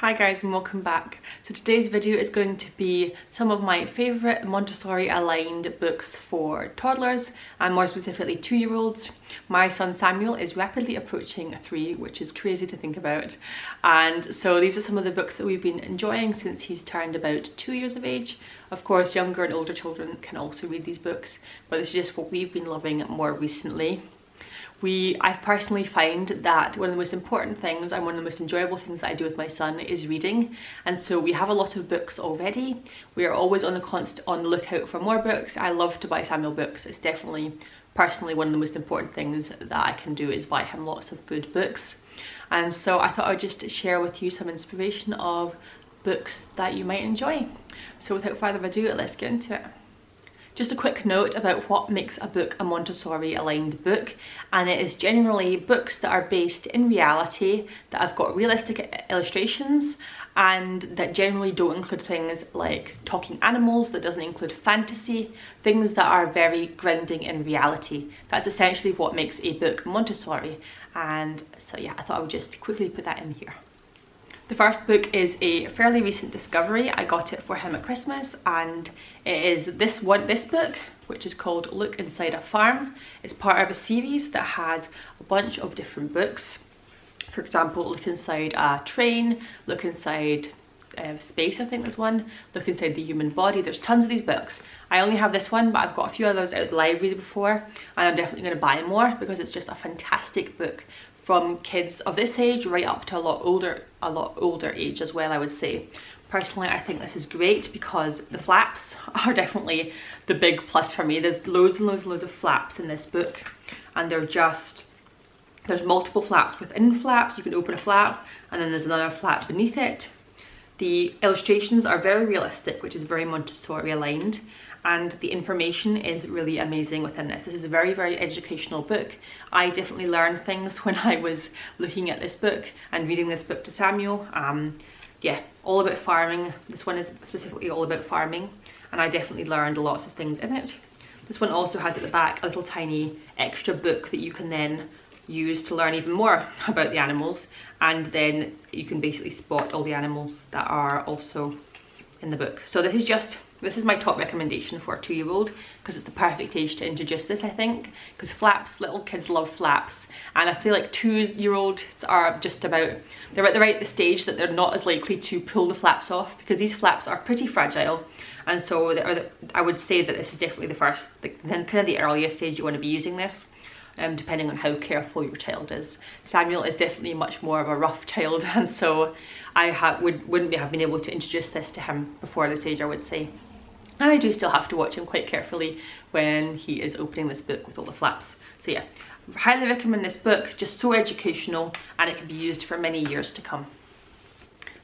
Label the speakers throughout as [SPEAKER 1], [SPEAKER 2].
[SPEAKER 1] Hi guys and welcome back. So today's video is going to be some of my favourite Montessori aligned books for toddlers and more specifically 2-year-olds. My son Samuel is rapidly approaching 3, which is crazy to think about, and so these are some of the books that we've been enjoying since he's turned about 2 years of age. Of course, younger and older children can also read these books, but this is just what we've been loving more recently. I personally find that one of the most important things and one of the most enjoyable things that I do with my son is reading, and so we have a lot of books already. We are always on the lookout for more books. I love to buy Samuel books. It's definitely personally one of the most important things that I can do is buy him lots of good books, and so I thought I'd just share with you some inspiration of books that you might enjoy. So without further ado, let's get into it. Just a quick note about what makes a book a Montessori aligned book, and it is generally books that are based in reality, that have got realistic illustrations, and that generally don't include things like talking animals, that doesn't include fantasy, things that are very grounding in reality. That's essentially what makes a book Montessori, and so yeah, I thought I would just quickly put that in here. The first book is a fairly recent discovery. I got it for him at Christmas, and it is this book, which is called Look Inside a Farm. It's part of a series that has a bunch of different books. For example, Look Inside a Train, Look Inside Space, I think there's one, Look Inside the Human Body. There's tons of these books. I only have this one, but I've got a few others out of the library before, and I'm definitely going to buy more because it's just a fantastic book from kids of this age right up to a lot older age as well, I would say. Personally, I think this is great because the flaps are definitely the big plus for me. There's loads and loads of flaps in this book, and there's multiple flaps within flaps. You can open a flap and then there's another flap beneath it. The illustrations are very realistic, which is very Montessori aligned, and the information is really amazing within this. This is a very, very educational book. I definitely learned things when I was looking at this book and reading this book to Samuel. Yeah, all about farming. This one is specifically all about farming, and I definitely learned lots of things in it. This one also has at the back a little tiny extra book that you can then use to learn even more about the animals, and then you can basically spot all the animals that are also in the book. So this is my top recommendation for a 2-year-old because it's the perfect age to introduce this, I think, because flaps, little kids love flaps, and I feel like 2-year-olds are they're at the stage that they're not as likely to pull the flaps off because these flaps are pretty fragile, and so I would say that this is definitely kind of the earliest stage you want to be using this. Depending on how careful your child is. Samuel is definitely much more of a rough child, and so I wouldn't have been able to introduce this to him before this age, I would say. And I do still have to watch him quite carefully when he is opening this book with all the flaps. So yeah, I highly recommend this book, just so educational, and it can be used for many years to come.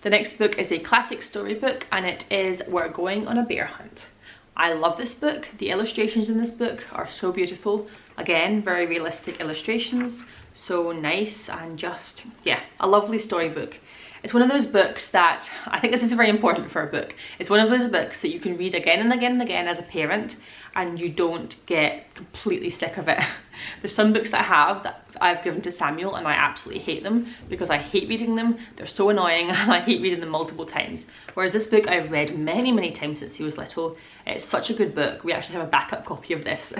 [SPEAKER 1] The next book is a classic storybook, and it is We're Going on a Bear Hunt. I love this book. The illustrations in this book are so beautiful. Again, very realistic illustrations, so nice, and just, yeah, a lovely storybook. It's one of those books that, I think this is very important for a book, it's one of those books that you can read again and again and again as a parent and you don't get completely sick of it. There's some books that I have that I've given to Samuel and I absolutely hate them because I hate reading them. They're so annoying and I hate reading them multiple times. Whereas this book I've read many times since he was little. It's such a good book. We actually have a backup copy of this.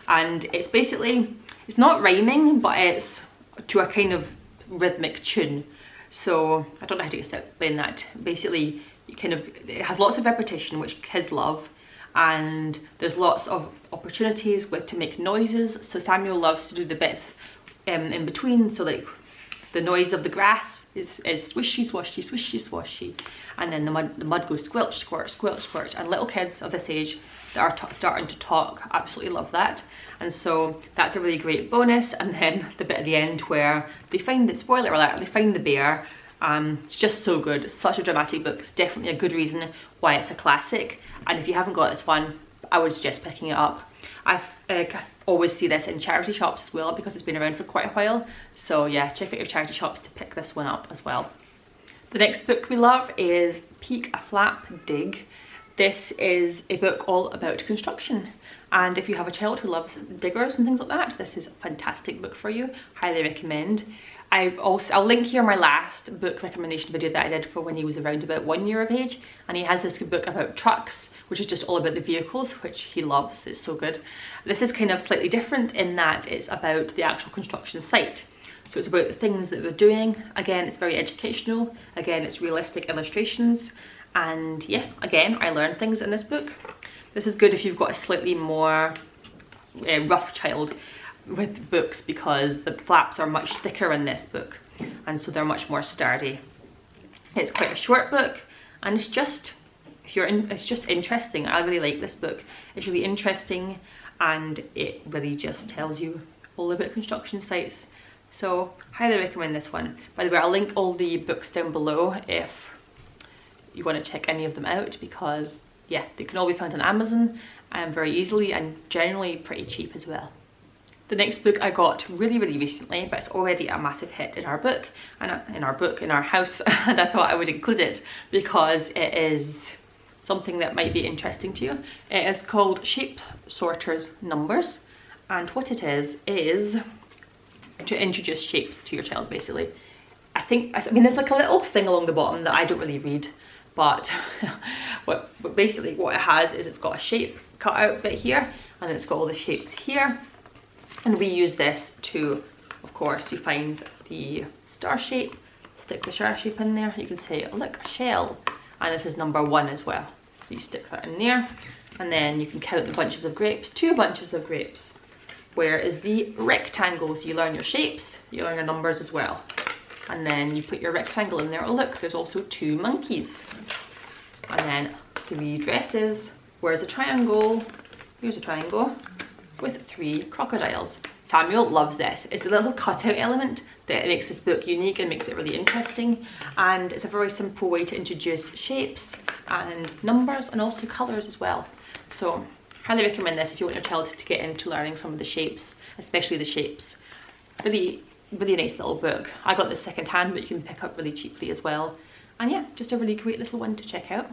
[SPEAKER 1] And it's basically, it's not rhyming, but it's to a kind of rhythmic tune. So I don't know how to explain that. Basically, it has lots of repetition, which kids love, and there's lots of opportunities to make noises. So Samuel loves to do the bits in between. So like the noise of the grass is swishy swashy, swishy swashy, and then the mud goes squelch squirt, squelch squirt. And little kids of this age that are starting to talk absolutely love that, and so that's a really great bonus. And then the bit at the end where they find the spoiler alert, they find the bear. It's just so good. It's such a dramatic book. It's definitely a good reason why it's a classic, and if you haven't got this one, I would suggest picking it up. I always see this in charity shops as well because it's been around for quite a while, so yeah, check out your charity shops to pick this one up as well. The next book we love is Peek a Flap Dig. This is a book all about construction, and if you have a child who loves diggers and things like that, this is a fantastic book for you. Highly recommend. I'll link here my last book recommendation video that I did for when he was around about 1 year of age, and he has this book about trucks, which is just all about the vehicles, which he loves. It's so good. This is kind of slightly different in that it's about the actual construction site. So it's about the things that they're doing. Again, it's very educational. Again, it's realistic illustrations. And yeah, again, I learned things in this book. This is good if you've got a slightly more rough child with books, because the flaps are much thicker in this book, and so they're much more sturdy. It's quite a short book, and it's just it's just interesting. I really like this book. It's really interesting, and it really just tells you all about construction sites. So highly recommend this one. By the way, I'll link all the books down below if you want to check any of them out, because yeah, they can all be found on Amazon very easily, and generally pretty cheap as well. The next book I got really recently, but it's already a massive hit in our book, and in our house, and I thought I would include it because it is something that might be interesting to you. It is called Shape Sorters Numbers, and what it is to introduce shapes to your child, basically. I mean there's like a little thing along the bottom that I don't really read, but basically what it has is it's got a shape cut out bit here, and it's got all the shapes here. And we use this to, of course, you find the star shape, stick the star shape in there. You can say, oh, look, a shell. And this is number 1 as well. So you stick that in there. And then you can count the bunches of grapes, 2 bunches of grapes. Where is the rectangles? You learn your shapes, you learn your numbers as well. And then you put your rectangle in there. Oh, look, there's also 2 monkeys. And then 3 dresses. Where's a triangle? Here's a triangle with 3 crocodiles. Samuel loves this. It's the little cutout element that makes this book unique and makes it really interesting, and it's a very simple way to introduce shapes and numbers and also colours as well. So highly recommend this if you want your child to get into learning some of the shapes, especially the shapes. Really nice little book. I got this second hand, but you can pick up really cheaply as well. And yeah, just a really great little one to check out.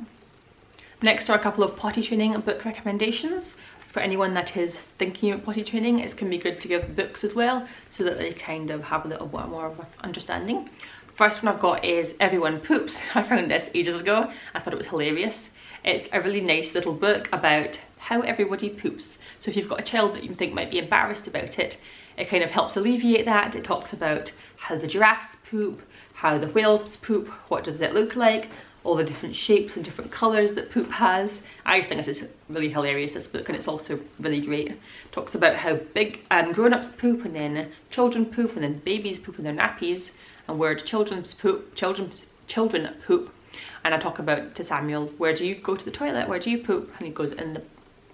[SPEAKER 1] Next are a couple of potty training book recommendations. For anyone that is thinking about potty training, it can be good to give books as well, so that they kind of have a little bit more of an understanding. The first one I've got is Everyone Poops. I found this ages ago. I thought it was hilarious. It's a really nice little book about how everybody poops. So if you've got a child that you think might be embarrassed about it, it kind of helps alleviate that. It talks about how the giraffes poop, how the whales poop, what does it look like, all the different shapes and different colours that poop has. I just think this is really hilarious, this book, and it's also really great. It talks about how big grown-ups poop, and then children poop, and then babies poop in their nappies, and where do children poop. And I talk about to Samuel, where do you go to the toilet, where do you poop? And he goes in the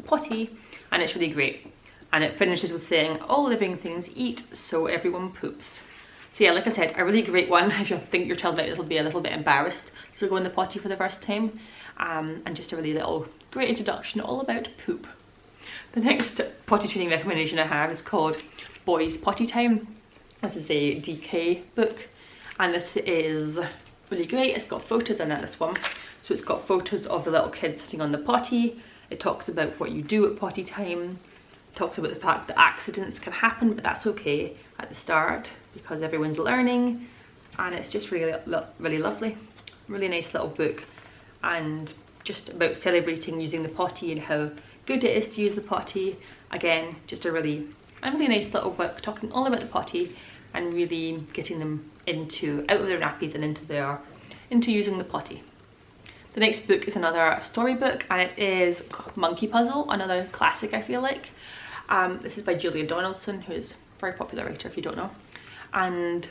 [SPEAKER 1] potty, and it's really great. And it finishes with saying, all living things eat, so everyone poops. So yeah, like I said, a really great one if you think your child might be a little bit embarrassed to go in the potty for the first time, and just a really little great introduction all about poop. The next potty training recommendation I have is called Boys Potty Time. This is a DK book, and this is really great. It's got photos in it, this one. So it's got photos of the little kids sitting on the potty. It talks about what you do at potty time. It talks about the fact that accidents can happen, but that's okay at the start because everyone's learning, and it's just really lovely. Really nice little book, and just about celebrating using the potty and how good it is to use the potty. Again, just a really nice little book talking all about the potty and really getting them out of their nappies and into using the potty. The next book is another storybook, and it is Monkey Puzzle, another classic I feel like. This is by Julia Donaldson, who is a very popular writer if you don't know. And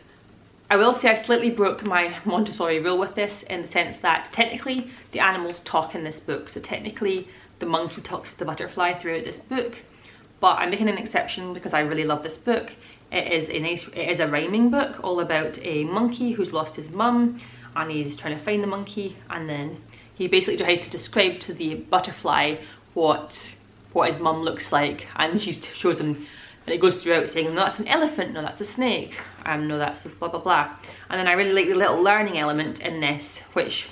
[SPEAKER 1] I will say I slightly broke my Montessori rule with this, in the sense that technically the animals talk in this book. So technically the monkey talks to the butterfly throughout this book, but I'm making an exception because I really love this book. It is a rhyming book all about a monkey who's lost his mum, and he's trying to find the monkey, and then he basically tries to describe to the butterfly what his mum looks like, and she shows him. And it goes throughout saying, no, that's an elephant, no, that's a snake, no, that's blah, blah, blah. And then I really like the little learning element in this, which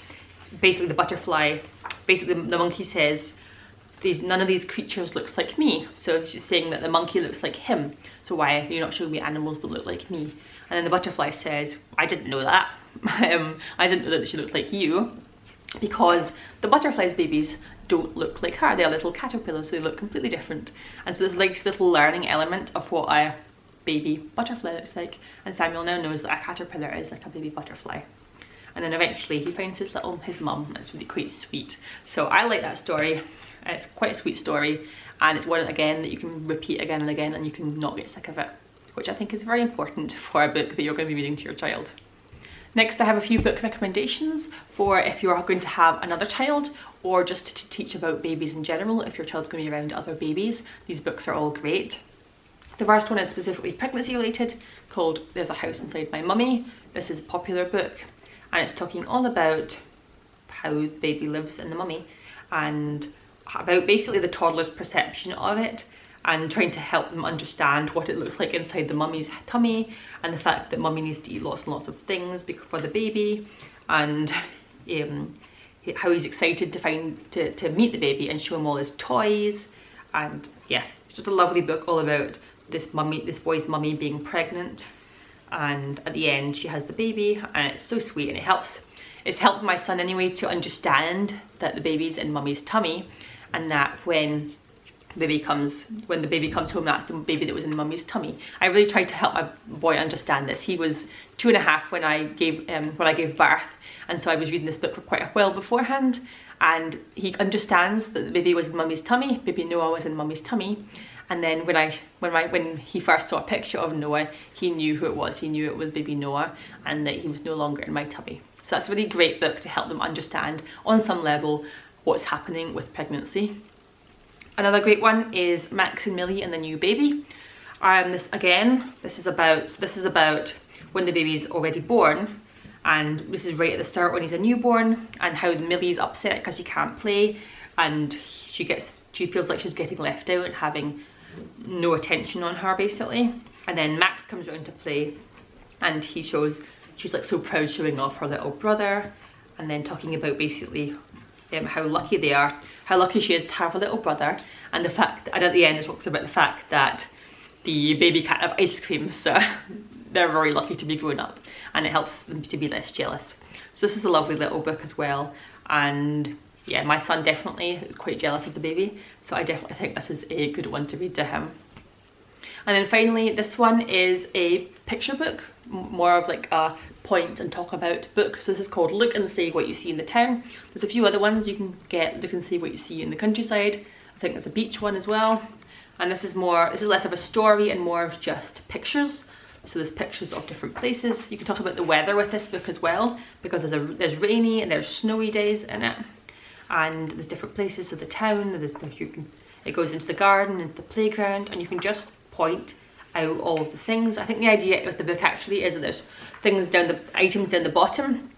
[SPEAKER 1] basically the monkey says, none of these creatures looks like me. So she's saying that the monkey looks like him. So why are you not showing me animals that look like me? And then the butterfly says, I didn't know that. I didn't know that she looked like you, because the butterfly's babies don't look like her. They're little caterpillars, so they look completely different. And so there's like this little learning element of what a baby butterfly looks like. And Samuel now knows that a caterpillar is like a baby butterfly. And then eventually he finds his mum. That's really quite sweet. So I like that story. It's quite a sweet story, and it's one again that you can repeat again and again and you can not get sick of it, which I think is very important for a book that you're going to be reading to your child. Next, I have a few book recommendations for if you are going to have another child, or just to teach about babies in general. If your child's going to be around other babies, these books are all great. The first one is specifically pregnancy related, called There's a House Inside My Mummy. This is a popular book, and it's talking all about how the baby lives in the mummy, and about basically the toddler's perception of it, and trying to help them understand what it looks like inside the mummy's tummy, and the fact that mummy needs to eat lots and lots of things for the baby, and how he's excited to meet the baby and show him all his toys. And yeah, it's just a lovely book all about this boy's mummy being pregnant, and at the end she has the baby, and it's so sweet, and it's helped my son anyway to understand that the baby's in mummy's tummy, and that when the baby comes home, that's the baby that was in mummy's tummy. I really tried to help my boy understand this. He was 2.5 when I gave birth, and so I was reading this book for quite a while beforehand, and he understands that the baby was in mummy's tummy. Baby Noah was in mummy's tummy. And then when he first saw a picture of Noah, he knew who it was. He knew it was baby Noah, and that he was no longer in my tummy. So that's a really great book to help them understand on some level what's happening with pregnancy. Another great one is Max and Millie and the New Baby. This is about when the baby's already born, and this is right at the start when he's a newborn, and how Millie's upset because she can't play, and she feels like she's getting left out and having no attention on her basically. And then Max comes around to play, and she's like so proud, showing off her little brother, and then talking about basically how lucky they are, how lucky she is to have a little brother, and the fact that, and at the end it talks about the fact that the baby can't have ice cream, so they're very lucky to be grown up, and it helps them to be less jealous. So this is a lovely little book as well, and yeah, my son definitely is quite jealous of the baby, so I definitely think this is a good one to read to him. And then finally, this one is a picture book, more of like a point and talk about book. So this is called Look and See What You See in the Town. There's a few other ones you can get. Look and See What You See in the Countryside. I think there's a beach one as well. And this is less of a story and more of just pictures. So there's pictures of different places. You can talk about the weather with this book as well, because there's rainy and there's snowy days in it. And there's different places of the town. It goes into the garden, into the playground, and you can just point out all of the things. I think the idea of the book actually is that there's items down the bottom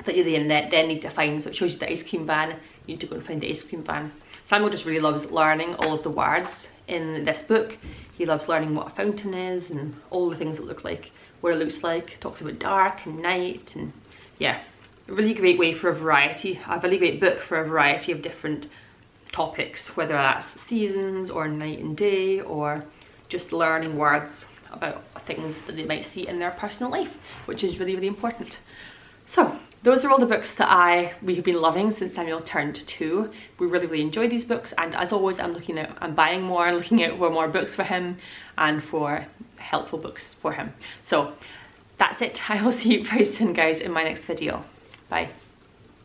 [SPEAKER 1] that you then need to find. So it shows you the ice cream van. You need to go and find the ice cream van. Samuel just really loves learning all of the words in this book. He loves learning what a fountain is and all the things that look like, what it looks like. It talks about dark and night, and yeah, a really great way for a really great book for a variety of different topics, whether that's seasons or night and day, or just learning words about things that they might see in their personal life, which is really, really important. So those are all the books that we have been loving since Samuel turned 2. We really, really enjoy these books, and as always, I'm buying more, looking out for more books for him and for helpful books for him. So that's it. I will see you very soon, guys, in my next video. Bye.